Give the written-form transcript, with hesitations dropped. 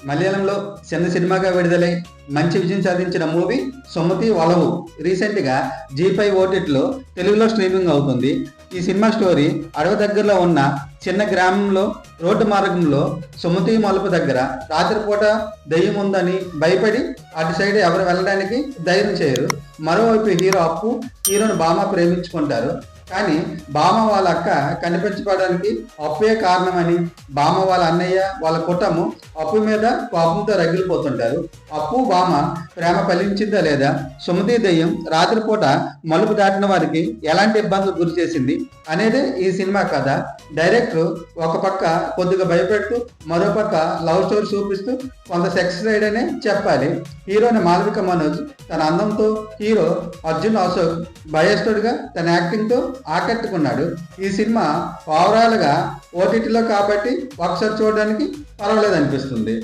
మలయాళంలో చిన్న సినిమాగా విడుదలై మంచి విజయం సాధించిన మూవీ సుమతి వలవు రీసెంట్గా జీ5 ఓటీటీలో తెలుగులో స్ట్రీమింగ్ అవుతుంది. ఈ సినిమా స్టోరీ అడవి దగ్గరలో ఉన్న చిన్న గ్రామంలో రోడ్డు మార్గంలో సుమతి మలుపు దగ్గర రాత్రిపూట దెయ్యం ఉందని భయపడి అటు సైడ్ ఎవరు వెళ్ళడానికి ధైర్యం చేయరు. మరోవైపు హీరో అప్పు హీరోని బామ ప్రేమించుకుంటారు. కానీ బామ వాళ్ళ అక్క కనిపించడానికి అప్పుయే కారణమని బామ వాళ్ళ అన్నయ్య వాళ్ళ కుటుంబం అప్పు మీద కోపంతో రగిలిపోతుంటారు. అప్పు బామ ప్రేమ ఫలించిందా లేదా, సుమతి దెయ్యం రాత్రిపూట మలుపు దాటిన వారికి ఎలాంటి ఇబ్బందులు గురి చేసింది అనేది ఈ సినిమా కథ. డైరెక్టర్ ఒక పక్క కొద్దిగా భయపెడుతూ మరో పక్క లవ్ స్టోరీ చూపిస్తూ కొంత సెక్స్ రైడ్ అనే చెప్పాలి. హీరోని మాలవిక మనోజ్ తన అందంతో, హీరో అర్జున్ అశోక్ భయస్తుడిగా తన యాక్టింగ్తో ఆకట్టుకున్నాడు. ఈ సినిమా ఓవరాల్గా ఓటీటీలో కాబట్టి ఒకసారి చూడడానికి పర్వాలేదు అనిపిస్తుంది.